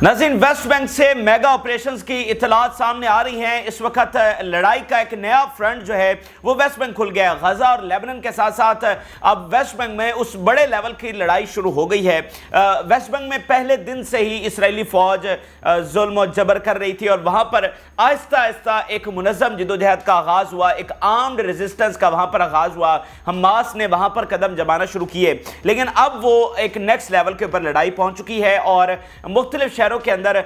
नाज़रीन, West Bank से mega operations की इत्तलात सामने आ रही हैं। इस वक्त लड़ाई का एक नया फ्रंट जो है वो वेस्ट बैंक खुल गया है। गजा और लेबनान के साथ साथ अब वेस्ट बैंक में उस बड़े लेवल की लड़ाई शुरू हो गई है। वेस्ट बैंक में पहले दिन से ही इसराइली फौज जुल्म और जबर कर रही थी और वहाँ पर आहिस्ता आहिस्ता एक मुनज़्ज़म जदोजहद का आगाज़ हुआ, एक आर्म्ड रेजिस्टेंस का वहाँ पर आगाज़ हुआ। हमास ने वहाँ पर कदम जमाना शुरू किए, लेकिन अब वो एक नेक्स्ट लेवल के ऊपर लड़ाई पहुँच चुकी है और मुख्तलिफ शहरों के अंदर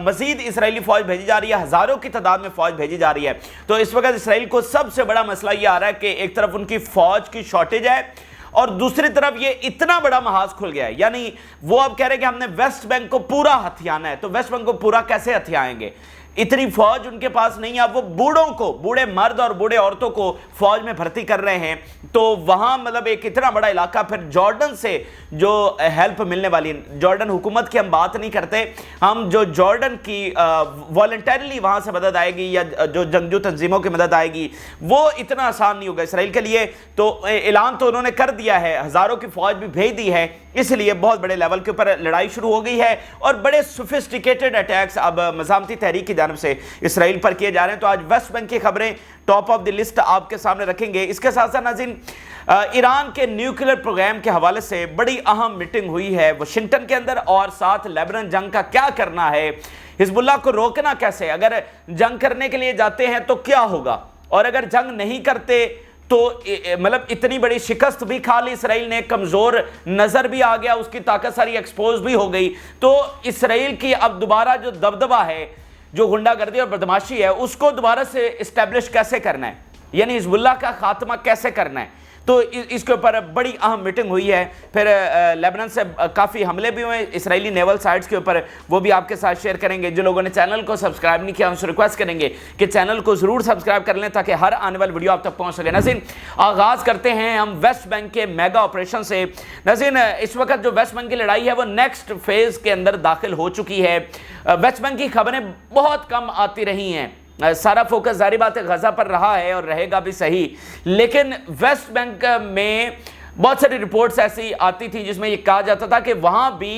मजीद इसराइली फौज भेजी जा रही है, हजारों की तादाद में फौज भेजी जा रही है। तो इस वक्त इसराइल को सबसे बड़ा मसला यह आ रहा है कि एक तरफ उनकी फौज की शॉर्टेज है और दूसरी तरफ ये इतना बड़ा महाज खुल गया है। यानी वो अब कह रहे हैं कि हमने वेस्ट बैंक को पूरा हथियाना है। तो वेस्ट बैंक को पूरा कैसे हथियाएंगे? इतनी फौज उनके पास नहीं है। अब वो बूढ़ों को, बूढ़े मर्द और बूढ़े औरतों को फौज में भर्ती कर रहे हैं। तो वहां मतलब एक इतना बड़ा इलाका, फिर जॉर्डन से जो हेल्प मिलने वाली, जॉर्डन हुकूमत की हम बात नहीं करते, हम जो जॉर्डन की वॉलंटरीली वहां से मदद आएगी या जो जंगजू तंजीमों की मदद आएगी, वो इतना आसान नहीं होगा इसराइल के लिए। तो ऐलान तो उन्होंने कर दिया है, हजारों की फौज भी भेज दी है, इसलिए बहुत बड़े लेवल के ऊपर लड़ाई शुरू हो गई है और बड़े सोफिस्टिकेटेड अटैक्स अब मज़ामती तहरीक की जानिब से इसराइल पर किए जा रहे हैं। तो आज वेस्ट बैंक की खबरें टॉप ऑफ द लिस्ट आपके सामने रखेंगे। इसके साथ साथ नाज़रीन, ईरान के न्यूक्लियर प्रोग्राम के हवाले से बड़ी अहम मीटिंग हुई है वाशिंगटन के अंदर, और साथ लेबनान जंग का क्या करना है, हिजबुल्लाह को रोकना कैसे, अगर जंग करने के लिए जाते हैं तो क्या होगा, और अगर जंग नहीं करते तो मतलब इतनी बड़ी शिकस्त भी खा ली इसराइल ने, कमज़ोर नज़र भी आ गया, उसकी ताकत सारी एक्सपोज भी हो गई। तो इसराइल की अब दोबारा जो दबदबा है, जो गुंडागर्दी और बदमाशी है, उसको दोबारा से इस्टेब्लिश कैसे करना है, यानी हिजबुल्लाह का खात्मा कैसे करना है। तो इसके ऊपर बड़ी अहम मीटिंग हुई है। फिर लेबनान से काफ़ी हमले भी हुए इसराइली नेवल साइट्स के ऊपर, वो भी आपके साथ शेयर करेंगे। जो लोगों ने चैनल को सब्सक्राइब नहीं किया उनसे रिक्वेस्ट करेंगे कि चैनल को ज़रूर सब्सक्राइब कर लें ताकि हर आने वाली वीडियो आप तक पहुंच सके। नाज़रीन, आगाज़ करते हैं हम वेस्ट बैंक के मेगा ऑपरेशन से। नाज़रीन, इस वक्त जो वेस्ट बैंक की लड़ाई है वो नेक्स्ट फेज़ के अंदर दाखिल हो चुकी है। वेस्ट बैंक की खबरें बहुत कम आती रही हैं, सारा फोकस जारी बात है गजा पर रहा है और रहेगा भी सही, लेकिन वेस्ट बैंक में बहुत सारी रिपोर्ट्स ऐसी आती थी जिसमें ये कहा जाता था कि वहां भी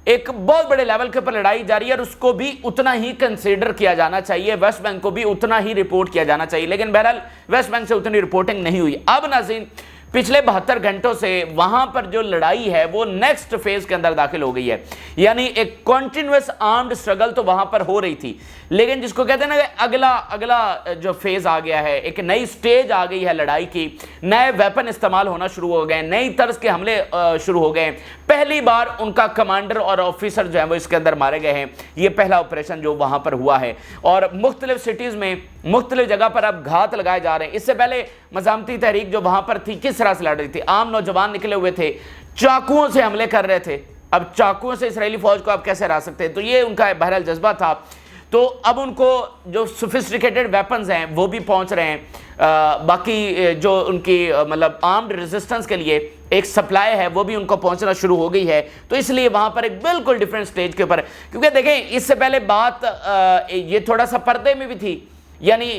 एक बहुत बड़े लेवल के ऊपर लड़ाई जारी है और उसको भी उतना ही कंसीडर किया जाना चाहिए, वेस्ट बैंक को भी उतना ही रिपोर्ट किया जाना चाहिए। लेकिन बहरहाल वेस्ट बैंक से उतनी रिपोर्टिंग नहीं हुई। अब नाज़रीन, पिछले 72 घंटों से वहां पर जो लड़ाई है वो नेक्स्ट फेज के अंदर दाखिल हो गई है। यानी एक कॉन्टिन्यूअस आर्म्ड स्ट्रगल तो वहां पर हो रही थी, लेकिन जिसको कहते हैं ना कि अगला जो फेज आ गया है, एक नई स्टेज आ गई है लड़ाई की, नए वेपन इस्तेमाल होना शुरू हो गए, नई तर्ज के हमले शुरू हो गए। पहली बार उनका कमांडर और ऑफिसर जो है वो इसके अंदर मारे गए हैं। ये पहला ऑपरेशन जो वहां पर हुआ है और मुख्तलिफ सिटीज में मुख्तलिफ जगह पर अब घात लगाए जा रहे हैं। इससे पहले मज़ामती तहरीक जो वहां पर थी किस तरह से लड़ रही थी, आम नौजवान निकले हुए थे, चाकुओं से हमले कर रहे थे। अब चाकुओं से इसराइली फौज को आप कैसे हरा सकते हैं? तो ये उनका बहरहाल जज्बा था। तो अब उनको जो सोफिस्टिकेटेड वेपन्स हैं वो भी पहुंच रहे हैं। बाकी जो उनकी मतलब आर्म्ड रेजिस्टेंस के लिए एक सप्लाई है वो भी उनको पहुंचना शुरू हो गई है। तो इसलिए वहां पर एक बिल्कुल डिफरेंट स्टेज के ऊपर, क्योंकि देखें इससे पहले बात ये थोड़ा सा पर्दे में भी थी, यानी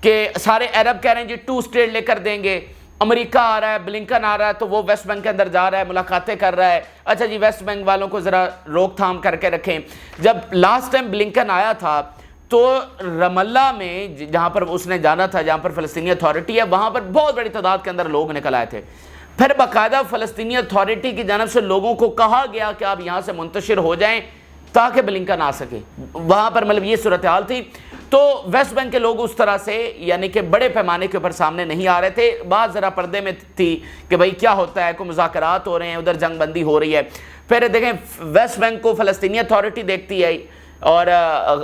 कि सारे अरब कह रहे हैं जी 2 स्टेट लेकर देंगे, अमेरिका आ रहा है, ब्लिंकन आ रहा है, तो वो वेस्ट बैंक के अंदर जा रहा है, मुलाकातें कर रहा है। अच्छा जी, वेस्ट बैंक वालों को ज़रा रोकथाम करके रखें। जब लास्ट टाइम ब्लिंकन आया था तो रमल्ला में जहाँ पर उसने जाना था, जहाँ पर फ़लस्तीनी अथॉरिटी है, वहाँ पर बहुत बड़ी तादाद के अंदर लोग निकल आए थे। फिर बाकायदा फ़लस्तीनी अथॉरिटी की जानब से लोगों को कहा गया कि आप यहाँ से मुंतशिर हो जाएँ ताकि ब्लिंकन आ सके। वहाँ पर मतलब ये सूरत हाल थी। तो वेस्ट बैंक के लोग उस तरह से यानी कि बड़े पैमाने के ऊपर सामने नहीं आ रहे थे। बात ज़रा पर्दे में थी कि भाई क्या होता है, कोई मुज़ाकरात हो रहे हैं, उधर जंग बंदी हो रही है। फिर देखें वेस्ट बैंक को फ़लस्तीनी अथॉरिटी देखती है और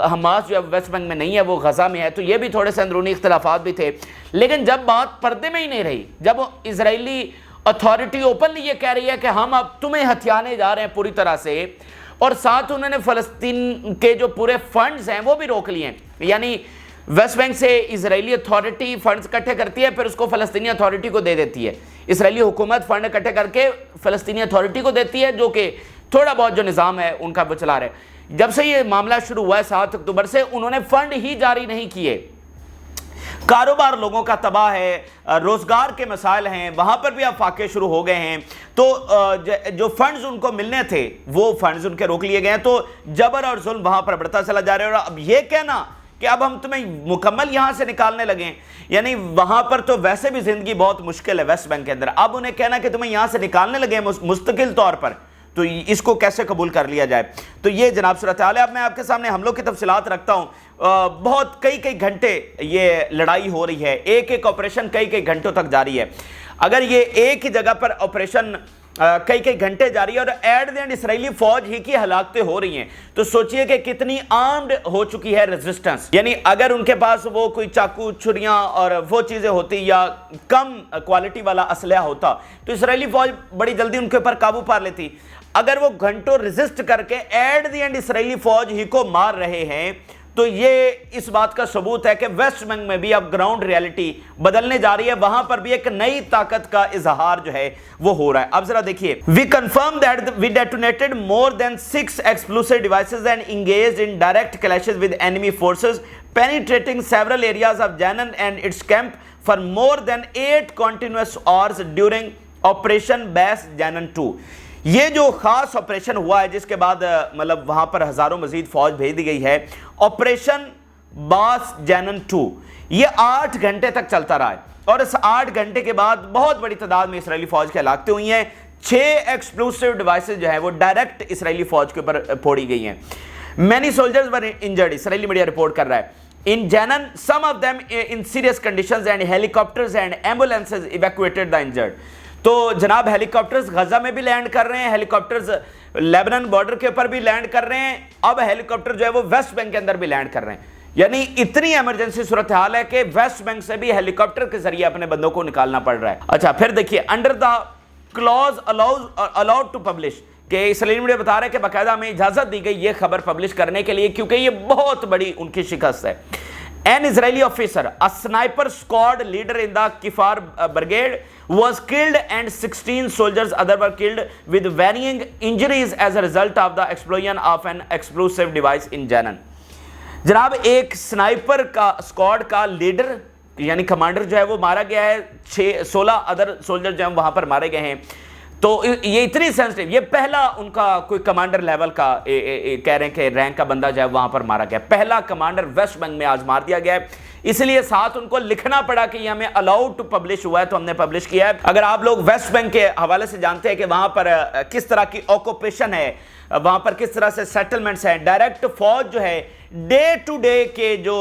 हमास जो वेस्ट बैंक में नहीं है, वो गजा में है। तो ये भी थोड़े से अंदरूनी इख्तलाफात भी थे। लेकिन जब बात पर्दे में ही नहीं रही, जब इजरायली अथॉरिटी ओपनली ये कह रही है कि हम अब तुम्हें हथियाने जा रहे हैं पूरी तरह से, और साथ उन्होंने फ़लस्तीन के जो पूरे फंड्स हैं वो भी रोक लिए हैं। यानी वेस्ट बैंक से इजरायली अथॉरिटी फंड्स इकट्ठे करती है, फिर उसको फ़लस्तीनी अथॉरिटी को दे देती है। इसराइली हुकूमत फंड इकट्ठे करके फ़लस्तीनी अथॉरिटी को देती है, जो कि थोड़ा बहुत जो निज़ाम है उनका वो चला रहे। जब से ये मामला शुरू हुआ है 7 अक्टूबर से, उन्होंने फ़ंड ही जारी नहीं किए। कारोबार लोगों का तबाह है, रोजगार के मसाइल हैं, वहां पर भी अब फाके शुरू हो गए हैं। तो जो फंड्स उनको मिलने थे वो फंड्स उनके रोक लिए गए हैं। तो जबर और जुल्म वहां पर बढ़ता चला जा रहा है। और अब ये कहना कि अब हम तुम्हें मुकम्मल यहां से निकालने लगे, यानी वहां पर तो वैसे भी जिंदगी बहुत मुश्किल है वेस्ट बैंक के अंदर, अब उन्हें कहना कि तुम्हें यहां से निकालने लगे मुस्तकिल तौर पर, तो इसको कैसे कबूल कर लिया जाए। तो ये जनाब सूरत हाल है। अब मैं आपके सामने हमलों की तफसीलात रखता हूँ। बहुत कई घंटे ये लड़ाई हो रही है, एक ऑपरेशन कई घंटों तक जारी है। अगर ये एक ही जगह पर ऑपरेशन कई घंटे जारी है और एट द एंड इसराइली फौज ही की हलाकतें हो रही हैं, तो सोचिए कि कितनी आर्म्ड हो चुकी है रेजिस्टेंस। यानी अगर उनके पास वो कोई चाकू छुरियां और वो चीजें होती या कम क्वालिटी वाला असलहा होता तो इसराइली फौज बड़ी जल्दी उनके ऊपर काबू पा लेती। अगर वो घंटों रेजिस्ट करके एट द एंड इसराइली फौज ही को मार रहे हैं, तो ये इस बात का सबूत है कि वेस्ट बैंक में भी अब ग्राउंड रियलिटी बदलने जा रही है, वहां पर भी एक नई ताकत का इजहार जो है वो हो रहा है। अब जरा देखिए, we confirm that we detonated more than 6 explosive devices and engaged in direct clashes with enemy forces, penetrating several areas of Jenin and its camp for more than 8 continuous hours during Operation Bass Jenin 2। ये जो खास operation हुआ है जिसके बाद मतलब वहां पर हजारों मजीद फौज भेज दी गई है, ऑपरेशन बास जेनन 2, ये 8 घंटे तक चलता रहा है। और इस 8 घंटे के बाद बहुत बड़ी तादाद में इसराइली फौज की हलाकतें हुई हैं। 6 एक्सप्लोसिव डिवाइसेज जो है वो डायरेक्ट इसराइली फौज के ऊपर फोड़ी गई हैं। Many soldiers were injured, Israeli media report कर रहा है। In Jenin some of them in serious conditions and helicopters and ambulances evacuated the injured. तो जनाब हेलीकॉप्टर्स गजा में भी लैंड कर रहे हैं, हेलीकॉप्टर्स लेबनान बॉर्डर के ऊपर भी लैंड कर रहे हैं, अब हेलीकॉप्टर जो है वो वेस्ट बैंक के अंदर भी लैंड कर रहे हैं। यानी इतनी इमरजेंसी सूरत हाल है कि वेस्ट बैंक से भी हेलीकॉप्टर के जरिए अपने बंदों को निकालना पड़ रहा है। अच्छा, फिर देखिए, under the clause allowed to publish, कि इसराइली मीडिया बता रहे हैं कि बाकायदा हमें इजाजत दी गई ये खबर पब्लिश करने के लिए, क्योंकि ये बहुत बड़ी उनकी शिकस्त है। An Israeli officer, a sniper squad leader in the Kfar brigade, was killed and 16 soldiers other were killed with varying injuries as a result of the explosion of an explosive device in Jenin। जनाब, एक sniper का squad का leader यानी commander जो है वो मारा गया है, 16 अदर सोल्जर जो हैं वहां पर मारे गए हैं। तो ये इतनी सेंसिटिव, ये पहला उनका कोई कमांडर लेवल का कह रहे हैं कि रैंक का बंदा जो है वहां पर मारा गया, पहला कमांडर वेस्ट बैंक में आज मार दिया गया है। इसलिए साथ उनको लिखना पड़ा कि ये हमें अलाउड टू पब्लिश हुआ है, तो हमने पब्लिश किया है। अगर आप लोग वेस्ट बैंक के हवाले से जानते हैं कि वहां पर किस तरह की ऑक्यूपेशन है, वहां पर किस तरह से सेटलमेंट्स हैं, डायरेक्ट फौज जो है डे टू डे के जो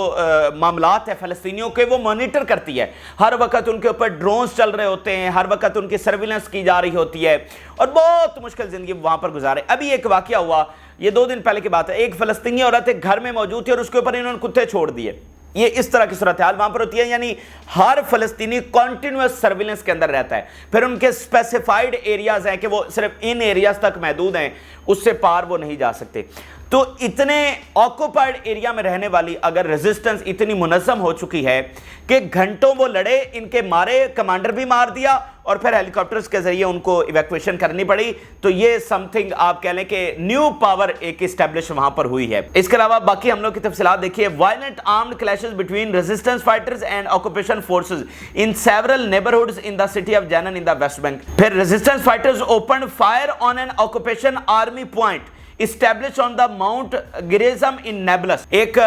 मामलात है फ़लस्तीनियों के वो मॉनिटर करती है। हर वक्त उनके ऊपर ड्रोन्स चल रहे होते हैं, हर वक्त उनकी सर्विलेंस की जा रही होती है और बहुत मुश्किल ज़िंदगी वहाँ पर गुजारे। अभी एक वाक़या हुआ, ये 2 दिन पहले की बात है, एक फ़लस्तीनी औरत एक घर में मौजूद थी और उसके ऊपर इन्होंने कुत्ते छोड़ दिए। ये इस तरह की सूरत हाल वहाँ पर होती है, यानी हर फ़लस्तीनी कॉन्टिन्यूस सर्विलेंस के अंदर रहता है। फिर उनके स्पेसिफाइड एरियाज़ हैं कि वो सिर्फ इन एरियाज़ तक महदूद हैं, उससे पार वो नहीं जा सकते। तो इतने ऑक्यूपाइड एरिया में रहने वाली अगर रेजिस्टेंस इतनी मुनज़्ज़म हो चुकी है कि घंटों वो लड़े, इनके मारे कमांडर भी मार दिया और फिर हेलीकॉप्टर्स के जरिए उनको इवैक्यूएशन करनी पड़ी, तो ये समथिंग आप कह लें कि न्यू पावर एक इस्टेब्लिश वहां पर हुई है। इसके अलावा बाकी हम लोग की तफसीलात देखिए। Violent armed clashes between resistance fighters and occupation forces in several neighbourhoods in the city of Jenin in the West Bank. फिर resistance fighters open fire on an occupation army point established on the Mount Gerizim in Nablus। एक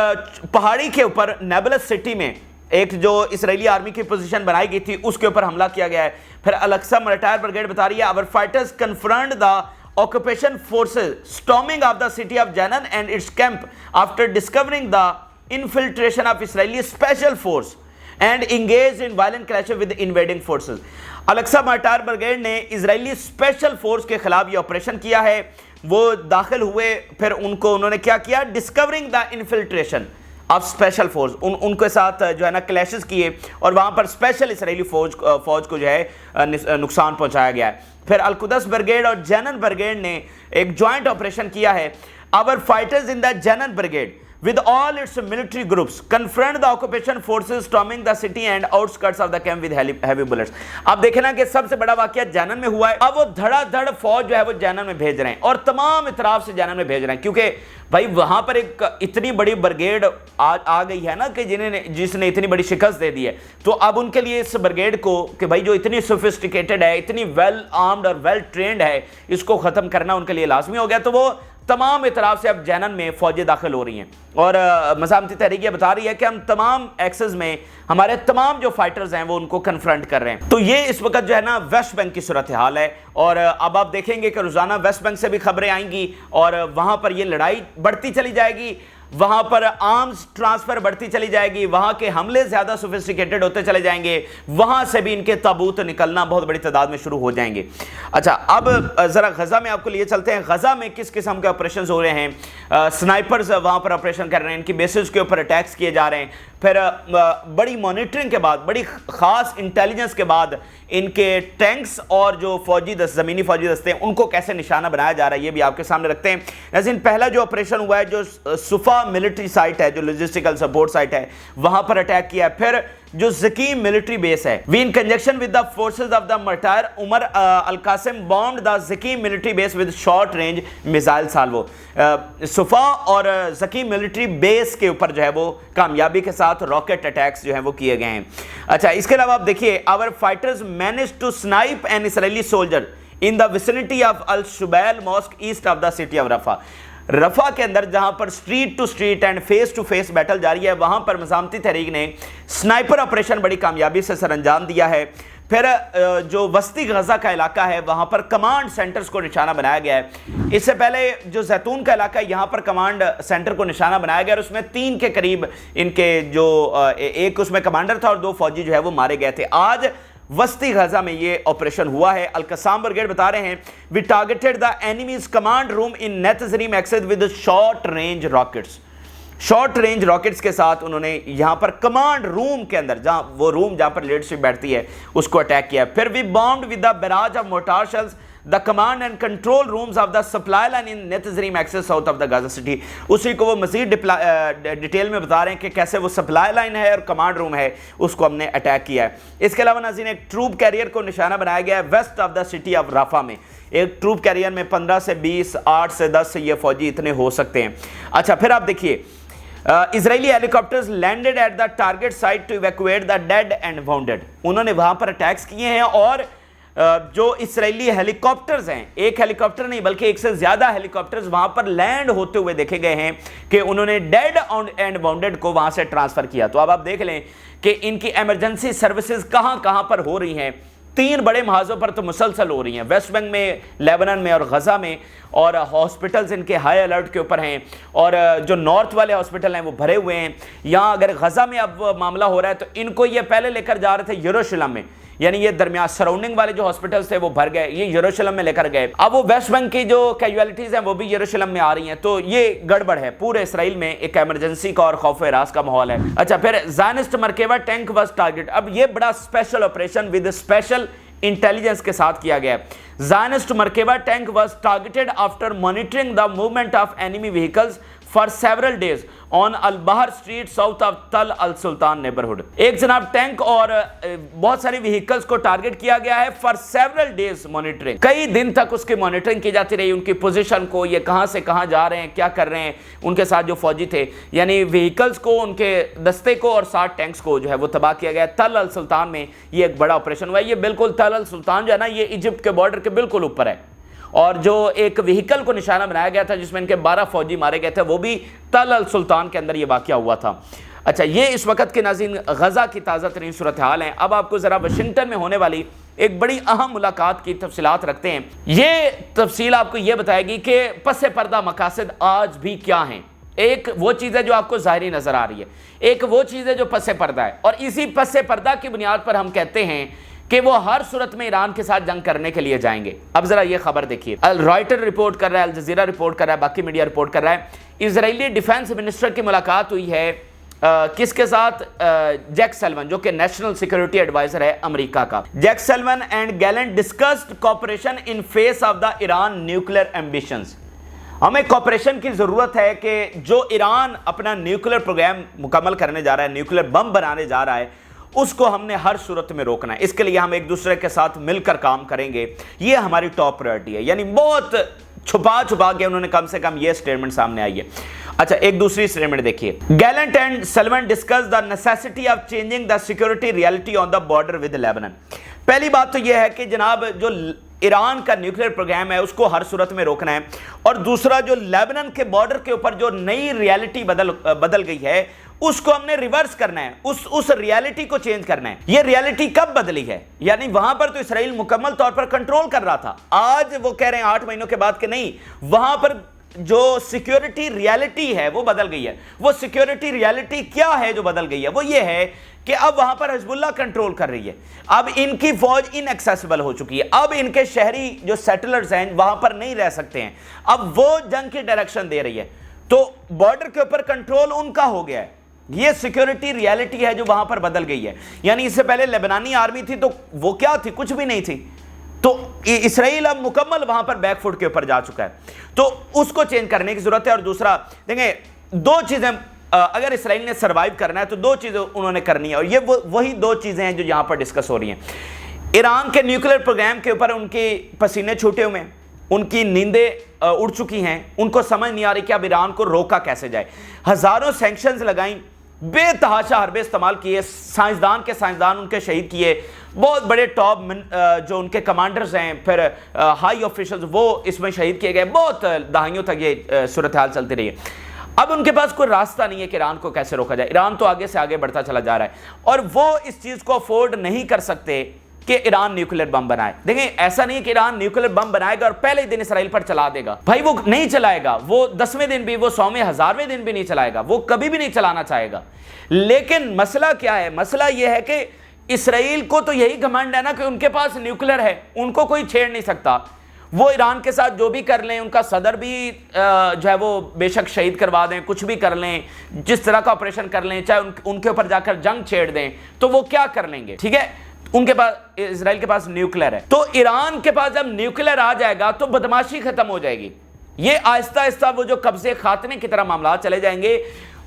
पहाड़ी के ऊपर नेबलस city में एक जो Israeli army की position बनाई गई थी उसके ऊपर हमला किया गया है। फिर अल-अक्सा मर्टायर ब्रिगेड बता रही है, our fighters confronted the occupation forces storming of the city of Jenin and its camp after discovering the infiltration of Israeli special force and engaged in violent clashes with invading forces। Al-Aqsa martyr brigade ने Israeli special force के खिलाफ ये operation किया है। वो दाखिल हुए, फिर उन्होंने क्या किया, discovering the infiltration of special force, उनके साथ जो है ना क्लैशेस किए और वहाँ पर स्पेशल इसराइली फौज को जो है नुकसान पहुँचाया गया है। फिर अल-कुदस ब्रिगेड और जेनन ब्रिगेड ने एक जॉइंट ऑपरेशन किया है। Our fighters in the Jenin brigade with all its military groups confront the occupation forces storming the city and outskirts of the camp with heavy bullets. अब देखें ना कि सबसे बड़ा वाकया जैनन में हुआ है, अब वो धड़ाधड़ फौज जो है वो जैनन में भेज रहे हैं और तमाम इतराफ से जैनन में भेज रहे हैं, क्योंकि भाई वहां पर एक इतनी बड़ी ब्रिगेड आ गई है ना कि जिसने इतनी बड़ी शिकस्त दे दी है, तो अब उनके लिए इस ब्रिगेड को कि भाई जो इतनी सोफिस्टिकेटेड है, इतनी वेल आर्म्ड और वेल ट्रेंड है, इसको खत्म करना उनके लिए लाजमी हो गया। तो वो तमाम इतराफ से अब जैनन में फौजें दाखिल हो रही हैं और मज़ामती तहरीक ये बता रही है कि हम तमाम एक्सेस में हमारे तमाम जो फाइटर्स हैं वो उनको कन्फ्रंट कर रहे हैं। तो ये इस वक्त जो है ना वेस्ट बैंक की सूरत हाल है और अब आप देखेंगे कि रोज़ाना वेस्ट बैंक से भी खबरें आएंगी और वहाँ पर ये लड़ाई बढ़ती चली जाएगी, वहां पर आर्म्स ट्रांसफर बढ़ती चली जाएगी, वहां के हमले ज्यादा सोफिस्टिकेटेड होते चले जाएंगे, वहां से भी इनके ताबूत निकलना बहुत बड़ी तादाद में शुरू हो जाएंगे। अच्छा, अब जरा गजा में आपको लिए चलते हैं। गजा में किस किस्म के ऑपरेशन हो रहे हैं, स्नाइपर्स वहां पर ऑपरेशन कर रहे हैं, इनकी बेसिस के ऊपर अटैक्स किए जा रहे हैं, फिर बड़ी मॉनिटरिंग के बाद, बड़ी खास इंटेलिजेंस के बाद इनके टैंक्स और जो ज़मीनी फौजी दस्ते हैं उनको कैसे निशाना बनाया जा रहा है, ये भी आपके सामने रखते हैं। लेकिन पहला जो ऑपरेशन हुआ है, जो सुफा मिलिट्री साइट है, जो लॉजिस्टिकल सपोर्ट साइट है, वहां पर अटैक किया। फिर जो ज़कीम मिलिट्री बेस है, we in conjunction with the forces of the martyr Umar al Qasim bombed the Zikim military base with short range missile salvo. Sufa और ज़कीम मिलिट्री बेस के ऊपर जो है वो कामयाबी के साथ रॉकेट अटैक्स जो है वो किए गए हैं। अच्छा, इसके अलावा आप देखिए, our fighters manage to snipe an Israeli soldier in the vicinity of al Shubail mosque east of the city of Rafah. Rafah के अंदर जहां पर street to street and face to face battle जारी है, वहां पर मज़ामती तहरीक ने स्नाइपर ऑपरेशन बड़ी कामयाबी से सरअंजाम दिया है। फिर जो वस्ती गजा का इलाका है, वहां पर कमांड सेंटर्स को निशाना बनाया गया है। इससे पहले जो जैतून का इलाका है, यहां पर कमांड सेंटर को निशाना बनाया गया और उसमें 3 के करीब इनके जो एक उसमें कमांडर था और 2 फौजी जो है वो मारे गए थे। आज वस्ती गजा में ये ऑपरेशन हुआ है। अल कसाम ब्रिगेड बता रहे हैं, we targeted the enemy's command room in Netzarim axis with short range rockets. Short range rockets के साथ उन्होंने यहां पर कमांड रूम के अंदर, जहां पर लीडरशिप बैठती है, उसको अटैक किया। फिर we bombed with the barrage of mortar shells the command and control rooms of the supply line in Netzarim axis south of the Gaza city. उसी को वो मजीद डिटेल में बता रहे हैं कि कैसे वो सप्लाई लाइन है और कमांड रूम है, उसको हमने अटैक किया है। इसके अलावा नाज़रीन, एक ट्रूप कैरियर को निशाना बनाया गया है west of the city of Rafah में। एक ट्रूप कैरियर में 15 से 20, 8 से 10 ये फौजी इतने हो सकते हैं। अच्छा, फिर आप देखिए, Israeli helicopters landed at the target site to evacuate the dead and wounded. उन्होंने वहां पर अटैक्स किए हैं और जो इजरायली हेलीकॉप्टर्स हैं, एक हेलीकॉप्टर नहीं बल्कि एक से ज्यादा हेलीकॉप्टर्स वहां पर लैंड होते हुए देखे गए हैं कि उन्होंने डेड एंड वाउंडेड को वहां से ट्रांसफर किया। तो अब आप देख लें कि इनकी इमरजेंसी सर्विसेज कहां कहां पर हो रही हैं। 3 बड़े महाजों पर तो मुसलसल हो रही हैं, वेस्ट बैंक में, लेबनान में और गजा में, और हॉस्पिटल्स इनके हाई अलर्ट के ऊपर हैं और जो नॉर्थ वाले हॉस्पिटल हैं वो भरे हुए हैं। यहाँ अगर गजा में अब मामला हो रहा है तो इनको ये पहले लेकर जा रहे थे यरूशलेम में, यानी ये दरमियान सराउंडिंग वाले जो हॉस्पिटल्स थे वो भर गए, ये यरूशलेम में लेकर गए। अब वो वेस्ट बैंक की जो कैजुअलिटीज हैं वो भी यरूशलेम में आ रही हैं। तो ये गड़बड़ है, पूरे इसराइल में एक इमरजेंसी का और खौफ रास का माहौल है। अच्छा, फिर Zionist Merkava tank was target. अब ये बड़ा special operation with special intelligence के साथ किया गया। Zionist Merkava tank was targeted after monitoring the movement of enemy vehicles for several days on al Bahar street south of तल अल सुल्तान neighbourhood. एक जनाब टैंक और बहुत सारी व्हीकल्स को टारगेट किया गया है फॉर सेवरल डेज मॉनिटरिंग। कई दिन तक उसकी मॉनिटरिंग की जाती रही, उनकी पोजीशन को, ये कहां से कहां जा रहे हैं, क्या कर रहे हैं, उनके साथ जो फौजी थे, यानी व्हीकल्स को, उनके दस्ते को और 60 टैंक्स को जो है वो तबाह किया गया। तल अल सुल्तान में ये एक बड़ा ऑपरेशन हुआ है। ये बिल्कुल तल अल सुल्तान जो है ना, ये इजिप्ट के बॉर्डर के बिल्कुल ऊपर है और जो एक व्हीकल को निशाना बनाया गया था जिसमें इनके 12 फौजी मारे गए थे, वो भी तल अल सुल्तान के अंदर ये वाकया हुआ था। अच्छा, ये इस वक्त के नाज़रीन गजा की ताज़ा तरीन सूरत हाल है। अब आपको ज़रा वाशिंगटन में होने वाली एक बड़ी अहम मुलाकात की तफसीलात रखते हैं। ये तफसील आपको ये बताएगी कि पसे पर्दा मकासद आज भी क्या हैं। एक वो चीज़ है जो आपको ज़ाहिरी नज़र आ रही है, एक वो चीज़ है जो पसे पर्दा है, और इसी पसे पर्दा की बुनियाद पर हम कहते हैं कि वो हर सूरत में ईरान के साथ जंग करने के लिए जाएंगे। अब जरा ये खबर देखिए, अल रॉयटर रिपोर्ट कर रहा है, अल जजीरा रिपोर्ट कर रहा है, बाकी मीडिया रिपोर्ट कर रहा है। इजरायली डिफेंस मिनिस्टर की मुलाकात हुई है किसके साथ? जैक सल्वन, जो कि नेशनल सिक्योरिटी एडवाइजर है अमेरिका का। Jake Sullivan and Gallant discussed cooperation in face of the Iran nuclear ambitions. ہمیں کوپریشن کی ضرورت ہے کہ جو ایران اپنا نیوکلیر پروگرام مکمل کرنے جا رہا ہے، نیوکلیر بم بنانے جا رہا ہے، اس کو ہم نے ہر صورت میں روکنا ہے۔ اس کے لیے ہم ایک دوسرے کے ساتھ مل کر کام کریں گے، یہ ہماری ٹاپ پرائرٹی ہے۔ یعنی بہت چھپا کے انہوں نے کم سے کم یہ سٹیٹمنٹ سامنے آئی ہے۔ اچھا، ایک دوسری سٹیٹمنٹ دیکھیے، Gallant and Sullivan discuss the necessity of changing the security reality on the border with Lebanon. پہلی بات تو یہ ہے کہ جناب جو ایران کا نیوکلیر پروگرام ہے اس کو ہر صورت میں روکنا ہے، اور دوسرا جو لیبنان کے بارڈر کے اوپر جو نئی ریالٹی بدل گئی ہے اس کو ہم نے ریورس کرنا ہے، اس ریالٹی کو چینج کرنا ہے۔ یہ ریالٹی کب بدلی ہے؟ یعنی وہاں پر تو اسرائیل مکمل طور پر کنٹرول کر رہا تھا، آج وہ کہہ رہے ہیں 8 مہینوں کے بعد کہ نہیں، وہاں پر جو سیکیورٹی ریالٹی ہے وہ بدل گئی ہے۔ وہ سیکیورٹی ریالٹی کیا ہے جو بدل گئی ہے؟ وہ یہ ہے کہ اب وہاں پر حزب اللہ کنٹرول کر رہی ہے، اب ان کی فوج ان ایکسیسیبل ہو چکی ہے، اب ان کے شہری جو سیٹلرز ہیں وہاں پر نہیں رہ سکتے ہیں، اب وہ جنگ کی ڈائریکشن دے رہی ہے، تو بارڈر کے اوپر کنٹرول ان کا ہو گیا ہے۔ یہ سیکیورٹی ریالٹی ہے جو وہاں پر بدل گئی ہے۔ یعنی اس سے پہلے لیبنانی آرمی تھی تو وہ کیا تھی؟ کچھ بھی نہیں تھی، تو اسرائیل اب مکمل وہاں پر بیک فٹ کے اوپر جا چکا ہے، تو اس کو چینج کرنے کی ضرورت ہے۔ اور دوسرا دیکھیں، دو چیزیں اگر اسرائیل نے سروائیو کرنا ہے تو دو چیزیں انہوں نے کرنی ہے، اور یہ وہی دو چیزیں ہیں جو یہاں پر ڈسکس ہو رہی ہیں۔ ایران کے نیوکلیر پروگرام کے اوپر ان کے پسینے چھوٹے ہوئے ہیں، ان کی نیندیں اڑ چکی ہیں، ان کو سمجھ نہیں آ رہی کہ اب ایران کو روکا کیسے جائے۔ ہزاروں سینکشنز لگائیں، بے تحاشا حربے استعمال کیے، سائنسدان ان کے شہید کیے، بہت بڑے ٹاپ جو ان کے کمانڈرز ہیں، پھر ہائی آفیشلز وہ اس میں شہید کیے گئے، بہت دہائیوں تک یہ صورتحال چلتی رہی ہے۔ اب ان کے پاس کوئی راستہ نہیں ہے کہ ایران کو کیسے روکا جائے، ایران تو آگے سے آگے بڑھتا چلا جا رہا ہے، اور وہ اس چیز کو افورڈ نہیں کر سکتے کہ ایران نیوکلیر بم بنائے۔ دیکھیں، ایسا نہیں کہ ایران نیوکلیر بم بنائے گا اور پہلے ہی دن اسرائیل پر چلا دے گا، بھائی وہ نہیں چلائے گا، وہ 10ویں دن بھی، وہ 100ویں 1000ویں دن بھی نہیں چلائے گا، وہ کبھی بھی نہیں چلانا چاہے گا۔ لیکن مسئلہ کیا ہے؟ مسئلہ یہ ہے کہ اسرائیل کو تو یہی گھمنڈ ہے نا کہ ان کے پاس نیوکلیر ہے، ان کو کوئی چھیڑ نہیں سکتا، وہ ایران کے ساتھ جو بھی کر لیں، ان کا صدر بھی جو ہے وہ بے شک شہید کروا دیں، کچھ بھی کر لیں، جس طرح کا آپریشن کر لیں، چاہے ان کے اوپر جا کر جنگ چھیڑ دیں، تو وہ کیا کر لیں گے؟ ٹھیک ہے، ان کے پاس، اسرائیل کے پاس نیوکلیر ہے، تو ایران کے پاس جب نیوکلیر آ جائے گا تو بدماشی ختم ہو جائے گی۔ یہ آہستہ آہستہ وہ جو قبضے خاتمے کی طرح معاملات چلے جائیں گے،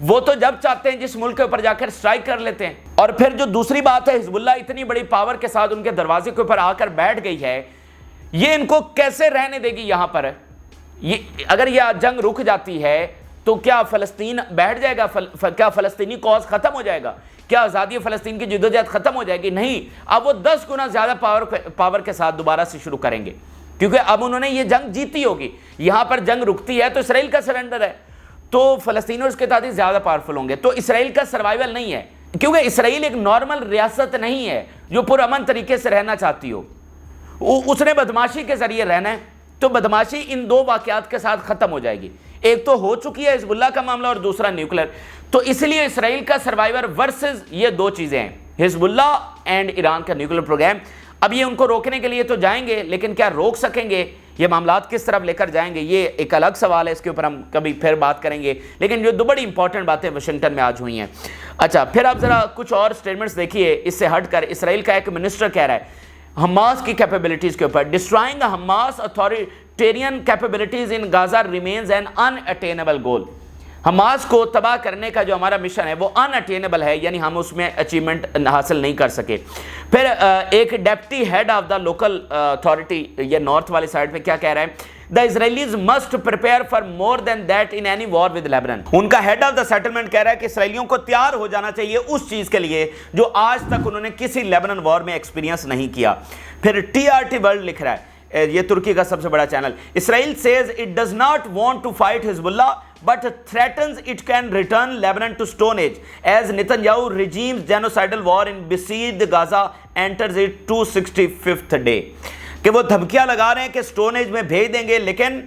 وہ تو جب چاہتے ہیں جس ملک کے اوپر جا کر سٹرائک کر لیتے ہیں۔ اور پھر جو دوسری بات ہے، حزب اللہ اتنی بڑی پاور کے ساتھ ان کے دروازے کے اوپر آ کر بیٹھ گئی ہے، یہ ان کو کیسے رہنے دے گی یہاں پر؟ اگر یہ جنگ رک جاتی ہے تو کیا فلسطین بیٹھ جائے گا؟ کیا فلسطینی کاز ختم ہو جائے گا؟ کیا آزادی فلسطین کی جدوجہد ختم ہو جائے گی؟ نہیں، اب وہ 10 گنا زیادہ پاور کے ساتھ دوبارہ سے شروع کریں گے، کیونکہ اب انہوں نے یہ جنگ جیتی ہوگی۔ یہاں پر جنگ رکتی ہے تو اسرائیل کا سرنڈر ہے، تو فلسطین اور اس کے تحت زیادہ پاورفل ہوں گے، تو اسرائیل کا سروائیول نہیں ہے، کیونکہ اسرائیل ایک نارمل ریاست نہیں ہے جو پرامن طریقے سے رہنا چاہتی ہو، اس نے بدماشی کے ذریعے رہنا ہے، تو بدماشی ان دو واقعات کے ساتھ ختم ہو جائے گی۔ ایک تو ہو چکی ہے حزب اللہ کا معاملہ، اور دوسرا نیوکلیر، تو اس لیے اسرائیل کا سروائیور ورسز یہ دو چیزیں ہیں، حزب اللہ اینڈ ایران کا نیوکلیر پروگرام۔ اب یہ ان کو روکنے کے لیے تو جائیں گے، لیکن کیا روک سکیں گے؟ یہ معاملات کس طرف لے کر جائیں گے، یہ ایک الگ سوال ہے، اس کے اوپر ہم کبھی پھر بات کریں گے، لیکن جو دو بڑی امپورٹنٹ باتیں واشنگٹن میں آج ہوئی ہیں۔ اچھا، پھر آپ ذرا کچھ اور سٹیٹمنٹس دیکھیے اس سے ہٹ کر۔ اسرائیل کا ایک منسٹر کہہ رہا ہے حماس کی کیپیبلٹیز کے اوپر، ڈسٹرائنگ حماس اتھارٹیرین کیپیبلٹیز ان غازہ ریمینز این ان اٹینیبل گول۔ حماس کو تباہ کرنے کا جو ہمارا مشن ہے وہ ان اٹینیبل ہے، یعنی ہم اس میں اچیومنٹ حاصل نہیں کر سکے۔ پھر ایک deputy head of the local authority, یہ نارتھ والے سائڈ پہ کیا کہہ رہا ہے؟ The Israelis must prepare for more than that in any war with Lebanon۔ ان کا ہیڈ آف دا سیٹلمنٹ کہہ رہا ہے کہ اسرائیلیوں کو تیار ہو جانا چاہیے اس چیز کے لیے جو آج تک انہوں نے کسی لیبنن وار میں ایکسپیرینس نہیں کیا۔ پھر TRT ورلڈ لکھ رہا ہے، یہ ترکی کا سب سے بڑا channel, Israel says it does not want to fight Hezbollah but threatens it can return Lebanon to Stone Age as Netanyahu regime's genocidal war in besieged Gaza enters its 265th day۔ کہ وہ دھمکیاں لگا رہے ہیں کہ stone age میں بھیج دیں گے، لیکن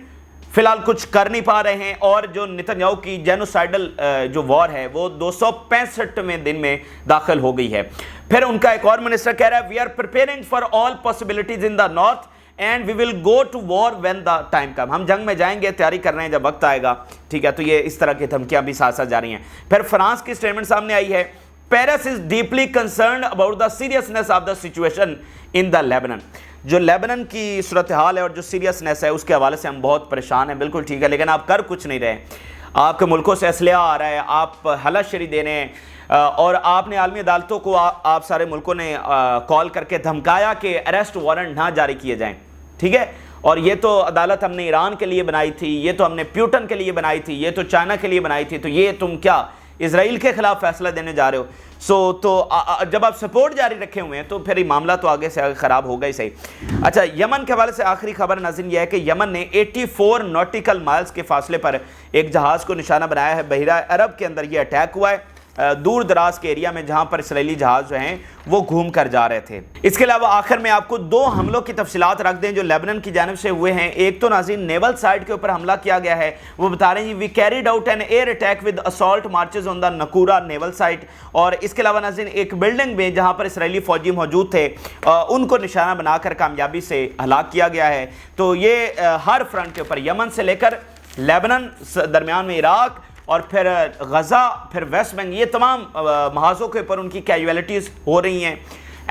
فی الحال کچھ کر نہیں پا رہے ہیں، اور جو نتنیاہو کی جینوسائیڈل جو وار ہے وہ 265ویں دن میں داخل ہو گئی ہے۔ پھر ان کا ایک اور منسٹر کہہ رہا ہے we are preparing for all possibilities in the north and we will go to war when the time come. ہم جنگ میں جائیں گے، تیاری کر رہے ہیں جب وقت آئے گا، ٹھیک ہے۔ تو یہ اس طرح کی دھمکیاں بھی ساتھ ساتھ جاری ہیں۔ پھر فرانس کی اسٹیٹمنٹ سامنے آئی ہے، Paris is deeply concerned about the seriousness of the situation in the Lebanon. جو لیبنن کی صورتحال ہے اور جو سیریسنیس ہے اس کے حوالے سے ہم بہت پریشان ہیں، بالکل ٹھیک ہے، لیکن آپ کر کچھ نہیں رہے۔ آپ کے ملکوں سے اسلحہ آ رہا ہے، آپ حلف شری دے رہے ہیں، اور آپ نے عالمی عدالتوں کو آپ سارے ملکوں نے کال کر کے دھمکایا کہ اریسٹ وارنٹ نہ جاری کیے جائیں، ٹھیک ہے؟ اور یہ تو عدالت ہم نے ایران کے لیے بنائی تھی، یہ تو ہم نے پیوٹن کے لیے بنائی تھی، یہ تو چائنا کے لیے بنائی تھی، تو یہ تم کیا اسرائیل کے خلاف فیصلہ دینے جا رہے ہو؟ تو جب آپ سپورٹ جاری رکھے ہوئے ہیں تو پھر یہ معاملہ تو آگے سے آگے خراب ہوگا ہی صحیح۔ اچھا، یمن کے حوالے سے آخری خبر ناظرین یہ ہے کہ یمن نے 84 نوٹیکل مائلز کے فاصلے پر ایک جہاز کو نشانہ بنایا ہے۔ بحیرہ عرب کے اندر یہ اٹیک ہوا ہے، دور دراز کے ایریا میں جہاں پر اسرائیلی جہاز جو ہیں وہ گھوم کر جا رہے تھے۔ اس کے علاوہ آخر میں آپ کو 2 حملوں کی تفصیلات رکھ دیں جو لیبنن کی جانب سے ہوئے ہیں۔ ایک تو ناظرین نیول سائٹ کے اوپر حملہ کیا گیا ہے، وہ بتا رہے ہیں we carried out an air attack with assault marches on the Naqoura naval site. اور اس کے علاوہ ناظرین ایک بلڈنگ میں جہاں پر اسرائیلی فوجی موجود تھے ان کو نشانہ بنا کر کامیابی سے ہلاک کیا گیا ہے۔ تو یہ ہر فرنٹ کے اوپر، یمن سے لے کر لیبنن، درمیان میں عراق، اور پھر غزہ، پھر ویسٹ بینک، یہ تمام محاذوں کے اوپر ان کی کیجویلٹیز ہو رہی ہیں۔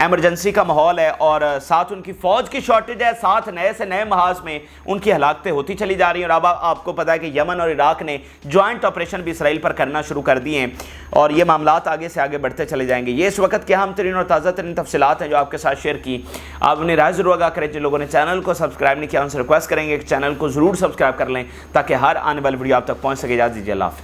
ایمرجنسی کا ماحول ہے اور ساتھ ان کی فوج کی شارٹیج ہے، ساتھ نئے سے نئے محاذ میں ان کی ہلاکتیں ہوتی چلی جا رہی ہیں۔ اور اب آپ کو پتہ ہے کہ یمن اور عراق نے جوائنٹ آپریشن بھی اسرائیل پر کرنا شروع کر دیے ہیں، اور یہ معاملات آگے سے آگے بڑھتے چلے جائیں گے۔ یہ اس وقت کے اہم ترین اور تازہ ترین تفصیلات ہیں جو آپ کے ساتھ شیئر کی۔ آپ اپنی رائے ضرور آگاہ کریں۔ جن لوگوں نے چینل کو سبسکرائب نہیں کیا ان سے ریکویسٹ کریں گے کہ چینل کو ضرور سبسکرائب کر لیں تاکہ ہر آنے والی ویڈیو آپ تک پہنچ سکے۔ اجازت دیجیے، اللہ حافظ۔